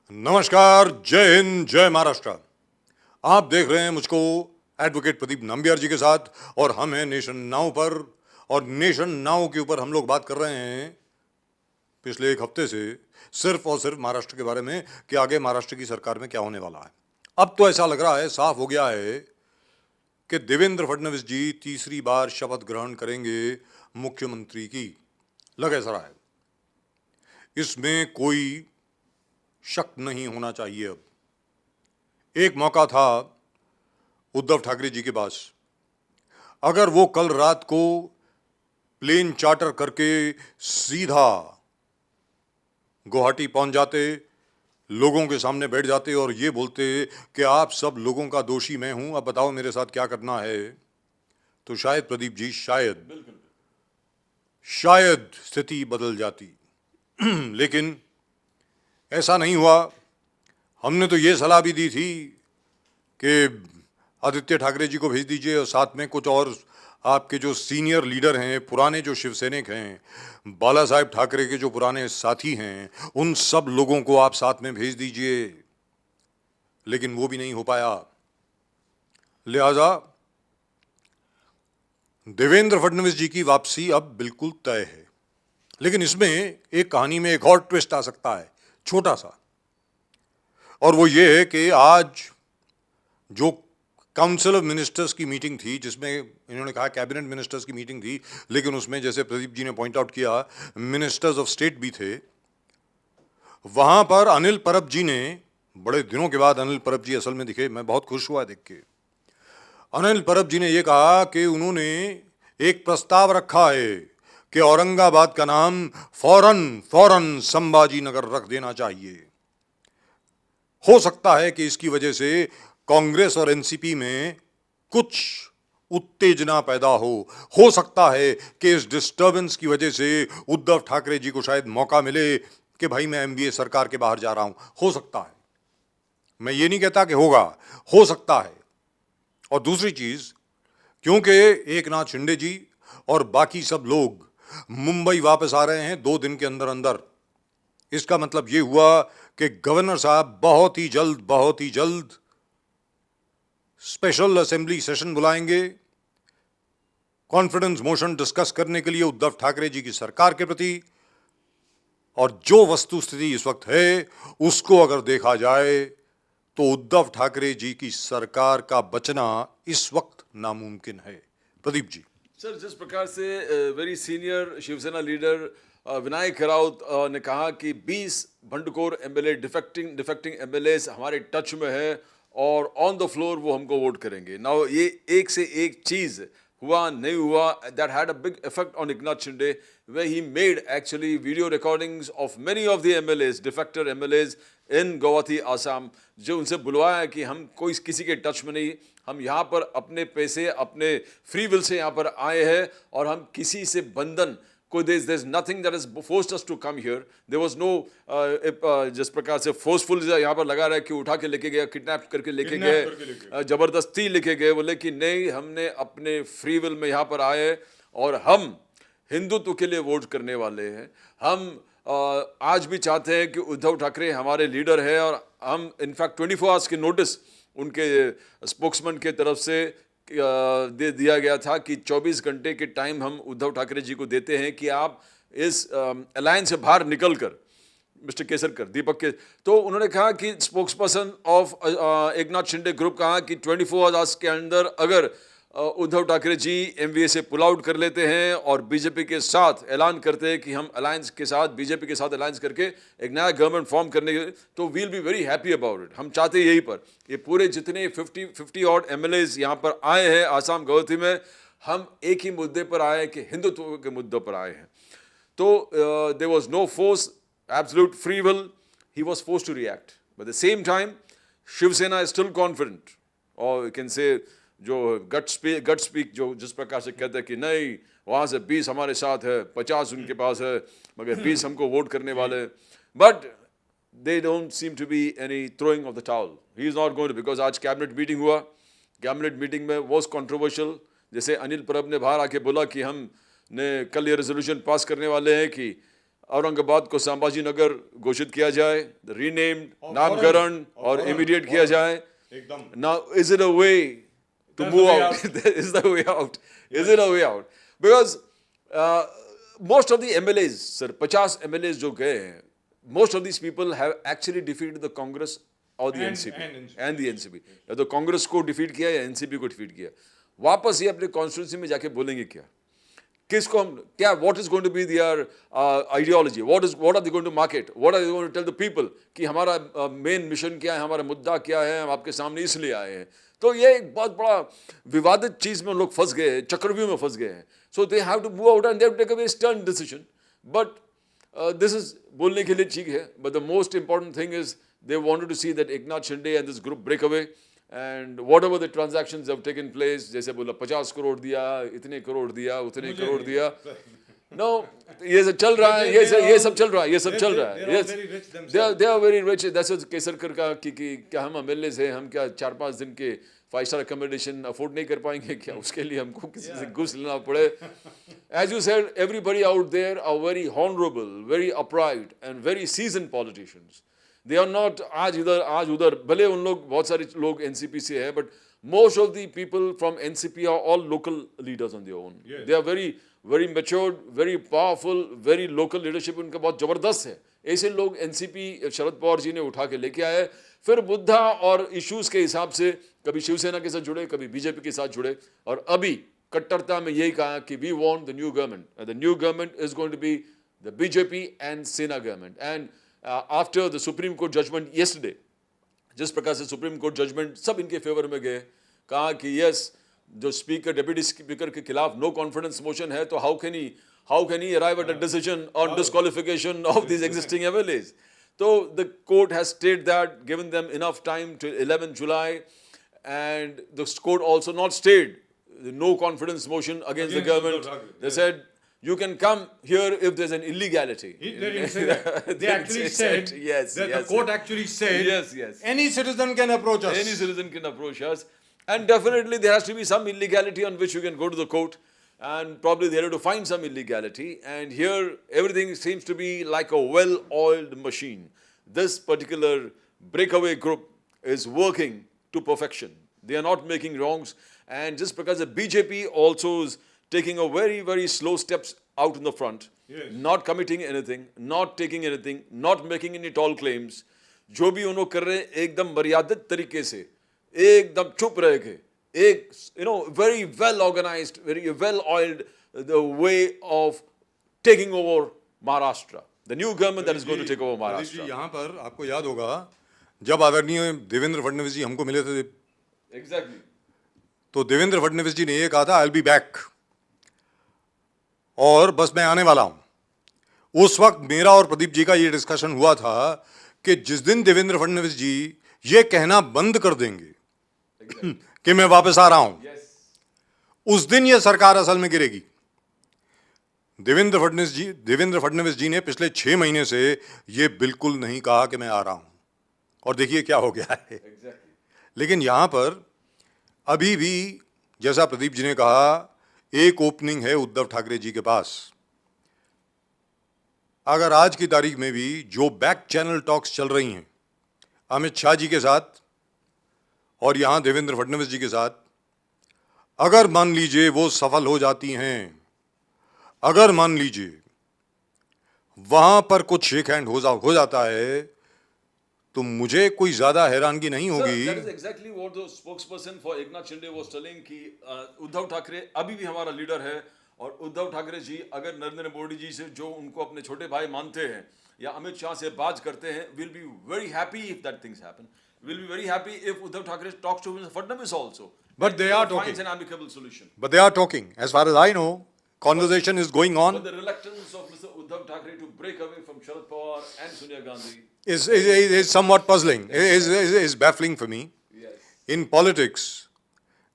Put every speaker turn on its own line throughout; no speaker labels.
नमस्कार, जय हिंद, जय महाराष्ट्र। आप देख रहे हैं मुझको एडवोकेट प्रदीप नंबियार जी के साथ और हम हैं नेशन नाउ पर। और नेशन नाउ के ऊपर हम लोग बात कर रहे हैं पिछले एक हफ्ते से सिर्फ और सिर्फ महाराष्ट्र के बारे में कि आगे महाराष्ट्र की सरकार में क्या होने वाला है। अब तो ऐसा लग रहा है, साफ हो गया है कि देवेंद्र फडणवीस जी तीसरी बार शपथ ग्रहण करेंगे मुख्यमंत्री की। लग ऐसा रहा है, इसमें कोई शक नहीं होना चाहिए। अब एक मौका था उद्धव ठाकरे जी के पास, अगर वो कल रात को प्लेन चार्टर करके सीधा गुवाहाटी पहुंच जाते, लोगों के सामने बैठ जाते और ये बोलते कि आप सब लोगों का दोषी मैं हूं, अब बताओ मेरे साथ क्या करना है, तो शायद प्रदीप जी शायद स्थिति बदल जाती। लेकिन ऐसा नहीं हुआ। हमने तो ये सलाह भी दी थी कि आदित्य ठाकरे जी को भेज दीजिए और साथ में कुछ और आपके जो सीनियर लीडर हैं, पुराने जो शिवसैनिक हैं, बाला साहेब ठाकरे के जो पुराने साथी हैं, उन सब लोगों को आप साथ में भेज दीजिए। लेकिन वो भी नहीं हो पाया। लिहाजा देवेंद्र फडणवीस जी की वापसी अब बिल्कुल तय है। लेकिन इसमें एक कहानी में एक और ट्विस्ट आ सकता है, छोटा सा, और वो ये है कि आज जो काउंसिल ऑफ मिनिस्टर्स की मीटिंग थी, जिसमें इन्होंने कहा कैबिनेट मिनिस्टर्स की मीटिंग थी, लेकिन उसमें जैसे प्रदीप जी ने पॉइंट आउट किया मिनिस्टर्स ऑफ स्टेट भी थे। वहां पर अनिल परब जी ने, बड़े दिनों के बाद अनिल परब जी असल में दिखे, मैं बहुत खुश हुआ देख के। अनिल परब जी ने यह कहा कि उन्होंने एक प्रस्ताव रखा है कि औरंगाबाद का नाम फौरन संभाजी नगर रख देना चाहिए। हो सकता है कि इसकी वजह से कांग्रेस और एनसीपी में कुछ उत्तेजना पैदा हो सकता है कि इस डिस्टर्बेंस की वजह से उद्धव ठाकरे जी को शायद मौका मिले कि भाई मैं एमवीए सरकार के बाहर जा रहा हूं। हो सकता है, मैं ये नहीं कहता कि होगा, हो सकता है। और दूसरी चीज, क्योंकि एक नाथ शिंदे जी और बाकी सब लोग मुंबई वापस आ रहे हैं 2 दिन के अंदर अंदर, इसका मतलब यह हुआ कि गवर्नर साहब बहुत ही जल्द स्पेशल असेंबली सेशन बुलाएंगे कॉन्फिडेंस मोशन डिस्कस करने के लिए उद्धव ठाकरे जी की सरकार के प्रति। और जो वस्तु स्थिति इस वक्त है उसको अगर देखा जाए तो उद्धव ठाकरे जी की सरकार का बचना इस वक्त नामुमकिन है। प्रदीप जी।
सर, जिस प्रकार से very senior Shiv Sena leader Vinayak Raut ने कहा कि 20 भंडकोर एमएलए डिफेक्टिंग एमएलए हमारे टच में है और ऑन द फ्लोर वो हमको वोट करेंगे। नाउ ये एक से एक चीज हुआ नहीं हुआ, that had a big effect on Eknath Shinde, where he made actually video recordings of many of the MLAs, defector MLAs in Guwahati, Assam, जो उनसे बुलवाया कि हम कोई किसी के टच में नहीं, हम यहाँ पर अपने पैसे, अपने फ्री विल से यहाँ पर आए हैं और हम किसी से बंधन कोई there's nothing that has forced us to come here. There was no जिस प्रकार से फोर्सफुल यहाँ पर लगा रहा है कि उठा के लेके गया, किडनैप करके लेके गए, जबरदस्ती लेके गए, बोले कि नहीं हमने अपने फ्री विल में यहाँ पर आए और हम हिंदुत्व के लिए वोट करने वाले हैं। हम आज भी चाहते हैं कि उद्धव ठाकरे हमारे लीडर है और हम इनफैक्ट 24 आवर्स की नोटिस उनके स्पोक्समैन के तरफ से दे दिया गया था कि 24 घंटे के टाइम हम उद्धव ठाकरे जी को देते हैं कि आप इस अलायंस से बाहर निकल कर, मिस्टर केसरकर दीपक के, तो उन्होंने कहा कि spokes person of Eknath Shinde group कहा कि 24 आवर्स के अंदर अगर उद्धव ठाकरे जी एमवीए से पुल आउट कर लेते हैं और बीजेपी के साथ ऐलान करते हैं कि हम अलायंस के साथ, बीजेपी के साथ अलायंस करके एक नया गवर्नमेंट फॉर्म करने के, तो will be very happy about it. हम चाहते हैं यहीं पर ये पूरे जितने 50 ऑड एमएलएज यहाँ पर आए हैं आसाम गुवाहाटी में, हम एक ही मुद्दे पर आए हैं कि हिंदुत्व के मुद्दे पर आए हैं। तो there was no force, absolute free will, he was forced to react. But at the same time Shiv Sena is still confident, और यू कैन से जो गट स्पीक जो जिस प्रकार से कहते हैं कि नहीं वहाँ से 20 हमारे साथ है, 50 उनके पास है, मगर 20 हमको वोट करने वाले, but they don't seem to be any throwing off the towel. He is not going to, because आज कैबिनेट मीटिंग हुआ, कैबिनेट मीटिंग में वॉज कंट्रोवर्शियल। जैसे अनिल परब ने बाहर आके बोला कि हम ने कल ये रेजोल्यूशन पास करने वाले हैं कि औरंगाबाद को संभाजी नगर घोषित किया जाए, रीनेम्ड, नामकरण और इमीडिएट किया जाए.
एकदम.
Now, is it a way to
That's
move
the way
out?
out.
Is the way out? Is it a way out? Because most of the MLAs, sir, 50 MLAs जो गए हैं, most of these people have actually defeated the Congress or the NCP and the NCP. या तो कांग्रेस को defeat किया या NCP को defeat किया. वापस ये अपने कॉन्स्टिट्यूंसी में जाके बोलेंगे क्या? किसको हम क्या? What is going to be their ideology? What are they going to market? What are they going to tell the people कि हमारा मेन मिशन क्या है, हमारा मुद्दा क्या है, हम आपके सामने इसलिए आए हैं. तो ये एक बहुत बड़ा विवादित चीज में लोग फंस गए हैं, चक्रव्यूह में फंस गए हैं. So they have to move out and they have to take a very stern decision. But this is बोलने के लिए ठीक है. But the most important thing is they wanted to see that Eknath Shinde and this group break away. And whatever the transactions have taken place, जैसे बोला 50 करोड़ दिया, इतने करोड़ दिया, उतने करोड़ दिया. No, ये सब चल रहा है, ये सब चल रहा है, ये सब चल रहा है. Yes, they are very rich. That's what Kesarkar का कि क्या हम एमएलए हैं, हम क्या 4-5 दिन के 5-star accommodation अफोर्ड नहीं कर पाएंगे क्या? उसके लिए हमको किसी से घूस लेना पड़े. As you said, everybody out there are very honorable, very upright and very seasoned politicians. They are not आज इधर आज उधर. भले उन लोग बहुत सारे लोग एनसीपी से है, but most of the people from NCP are all local leaders on their own. Yes. They are very matured, very powerful, very local leadership उनका बहुत जबरदस्त है. ऐसे लोग एनसीपी शरद पवार जी ने उठा के लेके आए. फिर मुद्दा और इश्यूज के हिसाब से कभी शिवसेना के साथ जुड़े, कभी बीजेपी के साथ जुड़े, और अभी कट्टरता में यही कहा कि we want the new government. The new government is going to be the BJP and Sena government. And after the Supreme Court judgment yesterday, जिस प्रकार से सुप्रीम कोर्ट जजमेंट सब इनके फेवर में गए, कहा कि यस, जो स्पीकर डेप्यूटी स्पीकर के खिलाफ नो कॉन्फिडेंस मोशन है, तो how can he arrive at a decision on disqualification of this existing MLAs. तो the court has state that, given them enough time till 11 July, and the court also not stayed the no confidence motion against the government. They said you can come here if there's an illegality.
They didn't say that. They actually said,
yes,
that
yes,
the court actually said,
yes,
any citizen can approach us.
Any citizen can approach us, and definitely there has to be some illegality on which you can go to the court, and probably they have to find some illegality. And here everything seems to be like a well-oiled machine. This particular breakaway group is working to perfection. They are not making wrongs, and just because the BJP also is taking a very slow steps out in the front, yes, not committing anything, not taking anything, not making any tall claims. जो भी उन्होंने कर रहे हैं एकदम मर्यादित तरीके से, एकदम चुप रह के, एक very well organized, very well oiled the way of taking over Maharashtra, the new government that is going to take over Maharashtra.
यहाँ पर आपको याद होगा जब आदरणीय देवेंद्र फडणवीस जी हमको मिले थे,
Exactly.
तो देवेंद्र फडणवीस जी ने ये कहा था, आई विल बी बैक, और बस मैं आने वाला हूं. उस वक्त मेरा और प्रदीप जी का ये डिस्कशन हुआ था कि जिस दिन देवेंद्र फडणवीस जी ये कहना बंद कर देंगे कि मैं वापस आ रहा हूं,
Yes.
उस दिन ये सरकार असल में गिरेगी. देवेंद्र फडणवीस जी ने पिछले 6 महीने से ये बिल्कुल नहीं कहा कि मैं आ रहा हूं, और देखिए क्या हो गया है.
Exactly.
लेकिन यहां पर अभी भी जैसा प्रदीप जी ने कहा, एक ओपनिंग है उद्धव ठाकरे जी के पास. अगर आज की तारीख में भी जो बैक चैनल टॉक्स चल रही हैं अमित शाह जी के साथ और यहां देवेंद्र फडणवीस जी के साथ, अगर मान लीजिए वो सफल हो जाती हैं, अगर मान लीजिए वहां पर कुछ शेक हैंड हो जाता है, तो मुझे कोई ज्यादा हैरानगी नहीं होगी.
That is exactly what the spokesperson for Eknath Shinde was telling कि उद्धव ठाकरे अभी भी हमारा लीडर है, और उद्धव ठाकरे जी अगर नरेंद्र मोदी जी से जो उनको अपने छोटे भाई मानते हैं या अमित शाह से बात करते हैं, will be very happy if that things happen. We'll be very happy if Uddhav Thackeray talks to Fadnavis also.
But they are talking.
Finds an amicable solution.
But they are talking. As far as I know, conversation is going on.
But the reluctance of Mr. Uddhav Thackeray to break away from Sharad Pawar and Sonia Gandhi
is somewhat puzzling. Is baffling for me.
Yes.
In politics,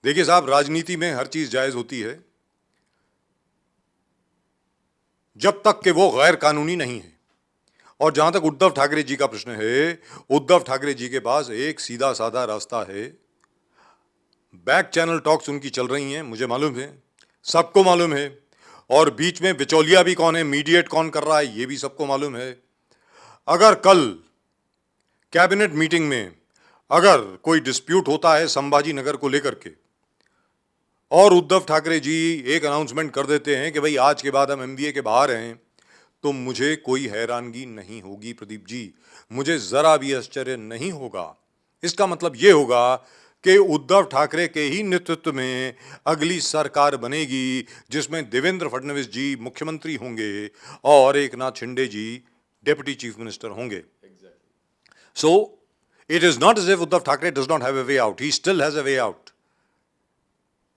देखिए साहब, राजनीति में हर चीज जायज होती है जब तक कि वो गैर कानूनी नहीं है. और जहां तक उद्धव ठाकरे जी का प्रश्न है, उद्धव ठाकरे जी के पास एक सीधा साधा रास्ता है. बैक चैनल टॉक्स उनकी चल रही हैं, मुझे मालूम है, सबको मालूम है. और बीच में बिचौलिया भी कौन है, मीडिएट कौन कर रहा है, ये भी सबको मालूम है। अगर कल कैबिनेट मीटिंग में अगर कोई डिस्प्यूट होता है संभाजी नगर को लेकर के और उद्धव ठाकरे जी एक अनाउंसमेंट कर देते हैं कि भाई आज के बाद हम एमवीए के बाहर हैं, तो मुझे कोई हैरानगी नहीं होगी प्रदीप जी, मुझे जरा भी आश्चर्य नहीं होगा। इसका मतलब यह होगा कि उद्धव ठाकरे के ही नेतृत्व में अगली सरकार बनेगी जिसमें देवेंद्र फडणवीस जी मुख्यमंत्री होंगे और Eknath Shinde ji deputy chief minister होंगे। So it is not as if Uddhav Thackeray does not have a way out, he still has a way out.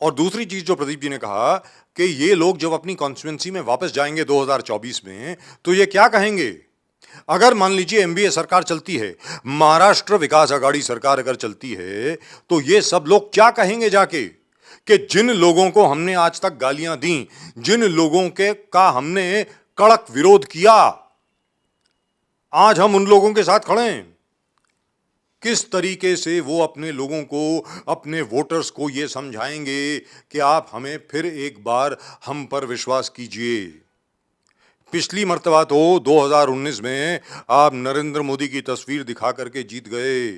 और दूसरी चीज जो प्रदीप जी ने कहा कि ये लोग जब अपनी कॉन्स्टिट्यूएंसी में वापस जाएंगे 2024 में, तो ये क्या कहेंगे? अगर मान लीजिए एमवीए सरकार चलती है, महाराष्ट्र विकास आघाड़ी सरकार अगर चलती है, तो ये सब लोग क्या कहेंगे जाके कि जिन लोगों को हमने आज तक गालियां दी, जिन लोगों के का हमने कड़क विरोध किया, आज हम उन लोगों के साथ खड़े हैं। किस तरीके से वो अपने लोगों को, अपने वोटर्स को ये समझाएंगे कि आप हमें फिर एक बार हम पर विश्वास कीजिए। पिछली मर्तबा तो 2019 में आप नरेंद्र मोदी की तस्वीर दिखा करके जीत गए,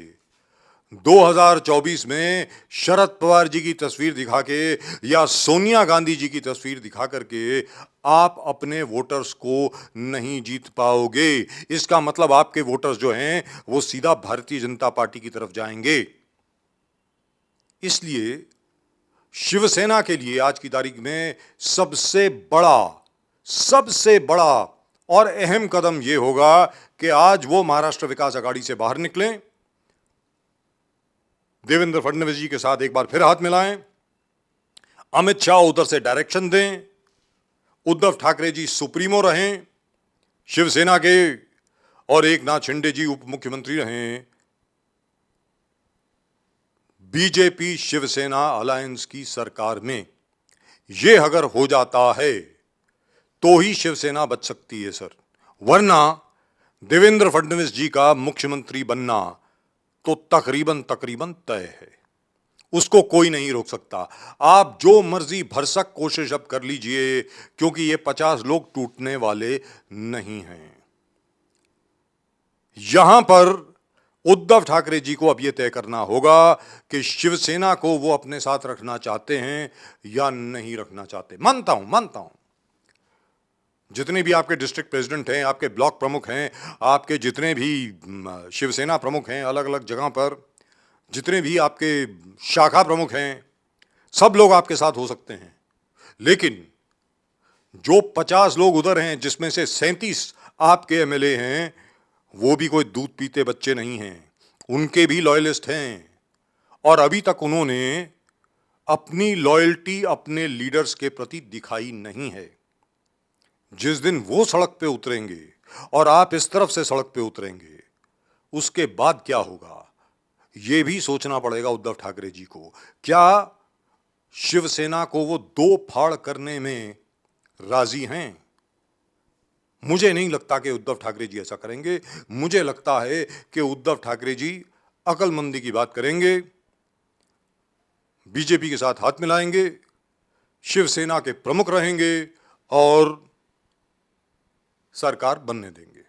2024 में शरद पवार जी की तस्वीर दिखा के या सोनिया गांधी जी की तस्वीर दिखा करके आप अपने वोटर्स को नहीं जीत पाओगे। इसका मतलब आपके वोटर्स जो हैं वो सीधा भारतीय जनता पार्टी की तरफ जाएंगे। इसलिए शिवसेना के लिए आज की तारीख में सबसे बड़ा और अहम कदम यह होगा कि आज वो महाराष्ट्र विकास आघाड़ी से बाहर निकलें, देवेंद्र फडणवीस जी के साथ एक बार फिर हाथ मिलाएं, अमित शाह उधर से डायरेक्शन दें, उद्धव ठाकरे जी सुप्रीमो रहें शिवसेना के और एकनाथ शिंदे जी उप मुख्यमंत्री रहें। बीजेपी शिवसेना अलायंस की सरकार में यह अगर हो जाता है तो ही शिवसेना बच सकती है सर, वरना देवेंद्र फडणवीस जी का मुख्यमंत्री बनना तो तकरीबन तय है, उसको कोई नहीं रोक सकता। आप जो मर्जी भरसक कोशिश अब कर लीजिए, क्योंकि ये 50 लोग टूटने वाले नहीं हैं। यहां पर उद्धव ठाकरे जी को अब यह तय करना होगा कि शिवसेना को वो अपने साथ रखना चाहते हैं या नहीं रखना चाहते। मानता हूं जितने भी आपके डिस्ट्रिक्ट प्रेसिडेंट हैं, आपके ब्लॉक प्रमुख हैं, आपके जितने भी शिवसेना प्रमुख हैं अलग अलग जगह पर, जितने भी आपके शाखा प्रमुख हैं, सब लोग आपके साथ हो सकते हैं, लेकिन जो 50 लोग उधर हैं जिसमें से 37 आपके एमएलए हैं, वो भी कोई दूध पीते बच्चे नहीं हैं, उनके भी लॉयलिस्ट हैं और अभी तक उन्होंने अपनी लॉयल्टी अपने लीडर्स के प्रति दिखाई नहीं है। जिस दिन वो सड़क पे उतरेंगे और आप इस तरफ से सड़क पे उतरेंगे, उसके बाद क्या होगा ये भी सोचना पड़ेगा उद्धव ठाकरे जी को। क्या शिवसेना को वो दो फाड़ करने में राजी हैं? मुझे नहीं लगता कि उद्धव ठाकरे जी ऐसा करेंगे। मुझे लगता है कि उद्धव ठाकरे जी अकलमंदी की बात करेंगे, बीजेपी के साथ हाथ मिलाएंगे, शिवसेना के प्रमुख रहेंगे और सरकार बनने देंगे।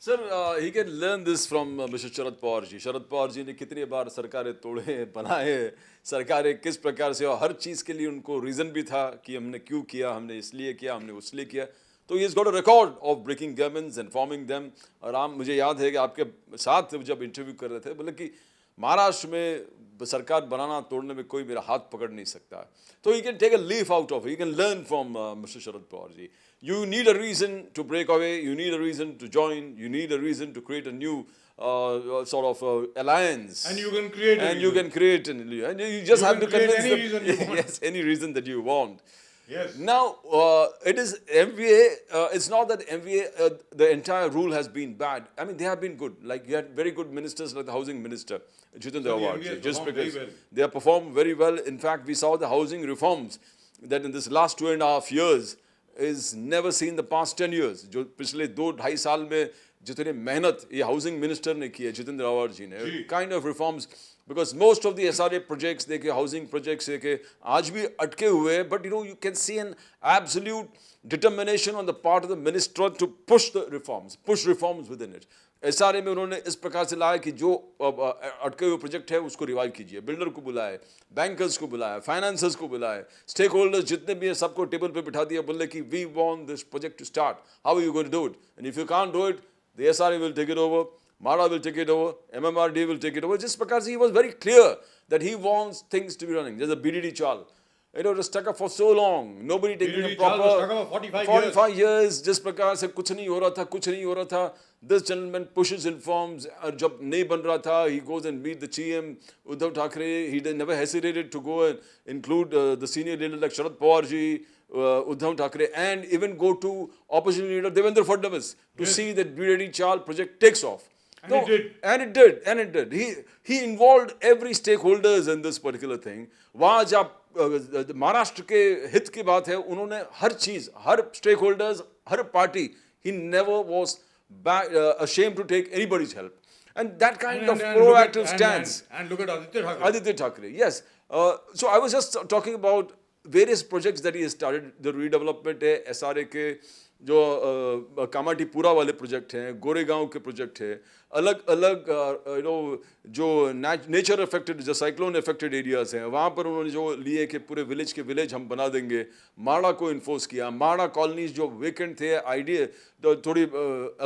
Sir, he can learn this from mister Sharad Pawar ji. Sharad Pawar ji ने कितनी बार सरकारें तोड़े, बनाए, सरकारें किस प्रकार से, और हर चीज़ के लिए उनको रीज़न भी था कि हमने क्यों किया, हमने इसलिए किया, हमने उसलिए किया। तो he is got a record of breaking governments and forming them. और आप, मुझे याद है कि आपके साथ जब इंटरव्यू कर रहे थे, बोले कि महाराष्ट्र में सरकार बनाना तोड़ने में कोई मेरा हाथ पकड़ नहीं सकता। तो he can take a leaf out of, he can learn from mister Sharad Pawar ji. You need a reason to break away, you need a reason to join, you need a reason to create a new sort of alliance.
And you can create
and you can create and you just have to convince
any
them.
reason you want.
Yes, any reason that you want.
Yes.
Now, it is MVA, it's not that MVA, the entire rule has been bad. I mean, they have been good. Like, you had very good ministers like the housing minister, Jitendra Award, just because they have performed very well. In fact, we saw the housing reforms that in this last 2.5 years is never seen the past 10 years. जो पिछले 2-2.5 साल में जितने मेहनत ये housing minister ने की है जितेंद्र रावत जी ने, kind of reforms, because most of the SRA projects देखे, हाउसिंग प्रोजेक्ट्स देखे आज भी अटके हुए, but you can see an absolute determination on the part of the minister to push the reforms within it. SRA में उन्होंने इस प्रकार से लाया कि जो अटके हुए प्रोजेक्ट है उसको रिवाइव कीजिए, बिल्डर को बुलाए, बैंकर्स को बुलाए, फाइनेंसर्स को बुलाए, स्टेक होल्डर्स जितने भी हैं सबको टेबल पे बिठा दिया, बोले कि we want this project to start, how are you going to do it, and if you can't do it the SRA will take it over, MARA will take it over, MMRD will take it over. जिस प्रकार से he was very clear that he wants things to be running. There's a BDD चाल, it was stuck up for so long, nobody taking a proper 45 years. जिस प्रकार से कुछ नहीं हो रहा था, this gentleman pushes informs, और जब नहीं बन रहा था, he goes and meet the CM Uddhav Thackeray. He never hesitated to go and include the senior leader like Sharad Pawar ji, Uddhav Thackeray, and even go to opposition leader Devendra Fadnavis to see that BDD Chal project takes off. And it did. He involved every stakeholders in this particular thing. वहाँ जब महाराष्ट्र के हित की बात है, उन्होंने हर चीज, हर stakeholders, her party, he never was ashamed to take anybody's help. And that kind of proactive stance.
And look at
Adv Thackeray, yes. So I was just talking about various projects that he has started. The redevelopment है, SRA के जो कामाटीपुरा वाले project हैं, गोरेगांव के project है, अलग अलग जो नेचर अफेक्टेड, जो साइक्लोन अफेक्टेड एरियाज हैं, वहाँ पर उन्होंने जो लिए कि पूरे विलेज के विलेज हम बना देंगे, माड़ा को इन्फोर्स किया, माड़ा कॉलोनीज जो वेकेंट थे, आइडिया तो थोड़ी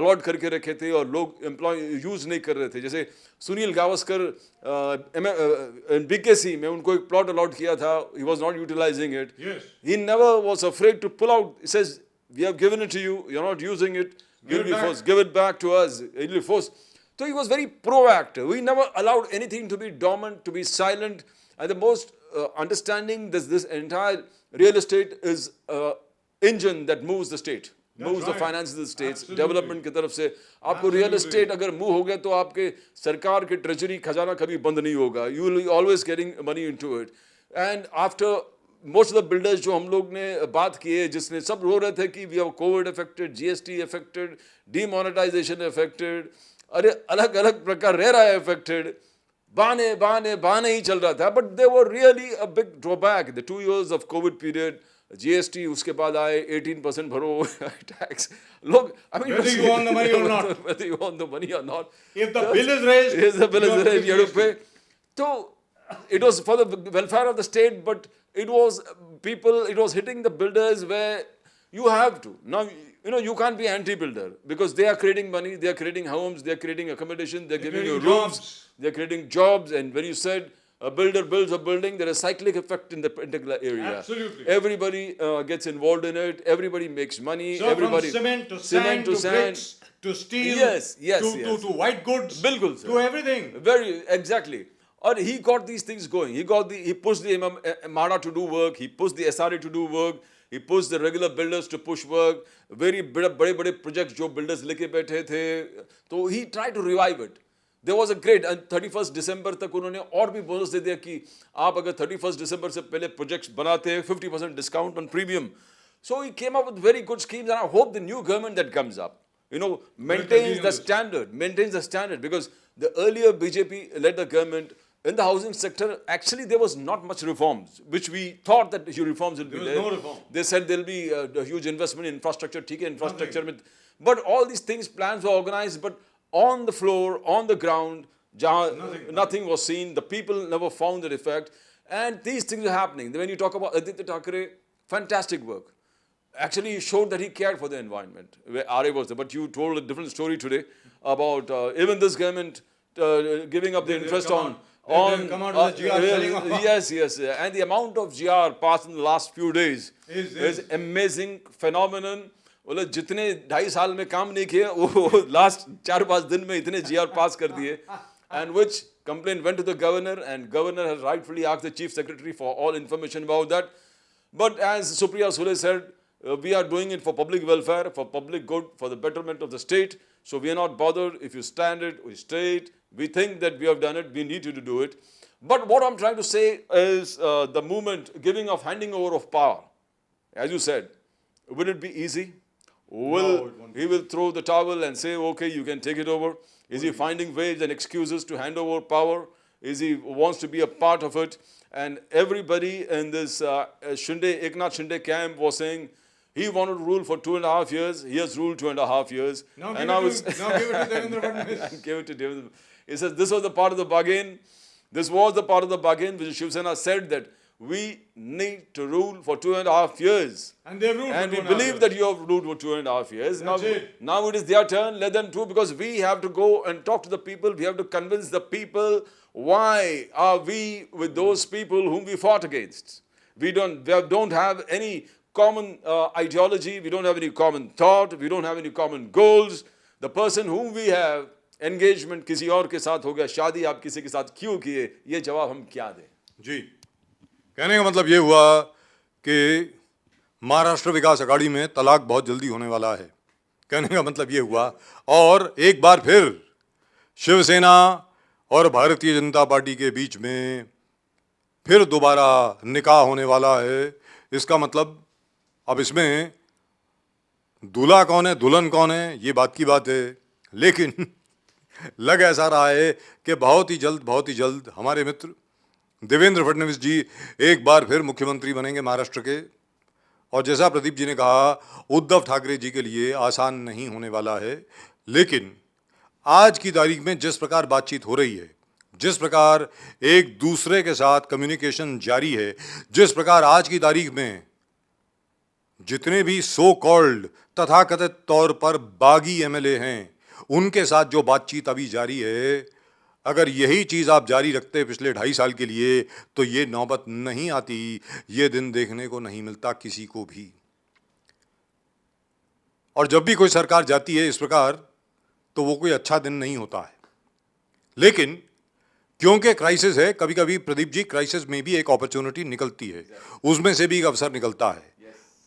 अलॉट करके रखे थे और लोग एम्प्लॉय यूज़ नहीं कर रहे थे, जैसे सुनील गावस्कर बीकेसी में उनको एक प्लॉट अलॉट किया था, he was not utilising it, he never was afraid to pull out, says we have given it to you, you're not using it, give it back to us, it'll be forced. So he was very proactive. We never allowed anything to be dormant, to be silent, and the most understanding this entire real estate is engine that moves the state, moves the finances of the states, development की तरफ से आपको real estate अगर move हो गया तो आपके सरकार के treasury खजाना कभी बंद नहीं होगा, you will be always getting money into it. And after most of the builders जो हम लोग ने बात की है, जिसने सब रो रहे थे कि we have COVID affected, GST affected, demonetization affected, अरे अलग अलग प्रकार रह रहा है affected, बहाने ही चल रहा था, but they were really a big drawback. The 2 years of COVID period, GST उसके बाद आए 18% भरो tax. Look, I mean,
whether you want the money or not,
whether you want the money or not,
if the bill is raised,
you have to pay. So it was for the welfare of the state, but it was people, it was hitting the builders where you have to. Now, you can't be anti-builder because they are creating money, they are creating homes, they are creating accommodation, they are giving you roofs, they are creating jobs. And when you said a builder builds a building, there is a cyclic effect in the particular area.
Absolutely.
Everybody gets involved in it, everybody makes money.
So
everybody,
from cement to sand to bricks to steel to white goods to everything.
Very, exactly. Or he got these things going. He pushed the MARA to do work. He pushed the SRA to do work. He pushed the regular builders to push work. Very big projects जो builders लेके बैठे थे. So he tried to revive it. There was a great, and 31st December तक उन्होंने और भी bonus दे दिया कि आप अगर 31st December से पहले projects बनाते हैं 50% discount on premium. So he came up with very good schemes, and I hope the new government that comes up, maintains the standard, because the earlier BJP led the government. In the housing sector, actually there was not much reforms, which we thought that huge reforms will be there.
No reform.
They said there will be a huge investment in infrastructure, infrastructure. But all these things, plans were organized, but on the floor, on the ground, nothing was seen. The people never found that effect. And these things are happening. When you talk about Adv Thackeray, fantastic work. Actually, he showed that he cared for the environment, where RA was there. But you told a different story today about even this government giving up the interest on
come out with the GR
yes, and the amount of GR passed in the last few days is amazing phenomenon. बोले जितने 2.5 साल में काम नहीं किए वो last 4-5 दिन में इतने GR pass कर दिए, and which complaint went to the governor, and governor has rightfully asked the chief secretary for all information about that. But as Supriya Sule said, we are doing it for public welfare, for public good, for the betterment of the state. So we are not bothered if you stand it, we stay it. We think that we have done it, we need you to do it. But what I'm trying to say is the movement, handing over of power. As you said, will it be easy? he will throw the towel and say, okay, you can take it over? Is he finding ways and excuses to hand over power? Is he wants to be a part of it? And everybody in this Eknath Shinde camp was saying he wanted to rule for 2.5 years. He has ruled 2.5 years.
Now give it to Devendra Fadnavis.
Give it to Devendra. He says this was the part of the bargain. This was the part of the bargain which Shiv Sena said that we need to rule for 2.5 years.
And they've ruled
and
for
we
2.5
believe
years.
that you have ruled for 2.5 years. Now it is their turn. Let them do, because we have to go and talk to the people. We have to convince the people. Why are we with those people whom we fought against? We don't have any common ideology. We don't have any common thought. We don't have any common goals. The person whom we have engagement किसी और के साथ हो गया, शादी आप किसी के साथ क्यों किए, ये जवाब हम क्या दें?
जी, कहने का मतलब ये हुआ कि महाराष्ट्र विकास अघाड़ी में तलाक बहुत जल्दी होने वाला है। कहने का मतलब ये हुआ, और एक बार फिर शिवसेना और भारतीय जनता पार्टी के बीच में फिर दोबारा निकाह होने वाला है। इसका मतलब अब इसमें दूल्हा कौन है, दुल्हन कौन है, ये बात की बात है, लेकिन लग ऐसा रहा है कि बहुत ही जल्द हमारे मित्र देवेंद्र फडणवीस जी एक बार फिर मुख्यमंत्री बनेंगे महाराष्ट्र के। और जैसा प्रदीप जी ने कहा, उद्धव ठाकरे जी के लिए आसान नहीं होने वाला है, लेकिन आज की तारीख में जिस प्रकार बातचीत हो रही है, जिस प्रकार एक दूसरे के साथ कम्युनिकेशन जारी है, जिस प्रकार आज की तारीख में जितने भी सो कॉल्ड तथाकथित तौर पर बागी एमएलए हैं, उनके साथ जो बातचीत अभी जारी है, अगर यही चीज़ आप जारी रखते पिछले 2.5 साल के लिए, तो ये नौबत नहीं आती, ये दिन देखने को नहीं मिलता किसी को भी। और जब भी कोई सरकार जाती है इस प्रकार, तो वो कोई अच्छा दिन नहीं होता है। लेकिन क्योंकि क्राइसिस है, कभी कभी प्रदीप जी क्राइसिस में भी एक अपॉर्चुनिटी निकलती है, उसमें से भी एक अवसर निकलता है।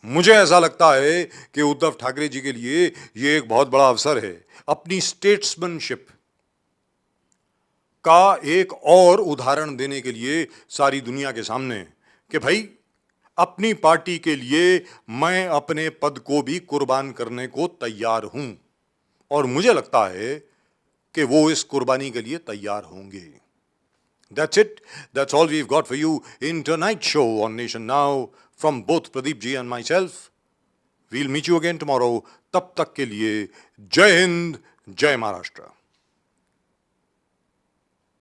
मुझे ऐसा लगता है कि उद्धव ठाकरे जी के लिए ये एक बहुत बड़ा अवसर है अपनी स्टेट्समैनशिप का एक और उदाहरण देने के लिए सारी दुनिया के सामने कि भाई अपनी पार्टी के लिए मैं अपने पद को भी कुर्बान करने को तैयार हूं, और मुझे लगता है कि वो इस कुर्बानी के लिए तैयार होंगे। That's it. That's all we've got for you in tonight's show on Nation Now from both Pradeep ji and myself. We'll meet you again tomorrow. तब तक के लिए जय हिंद, जय महाराष्ट्र।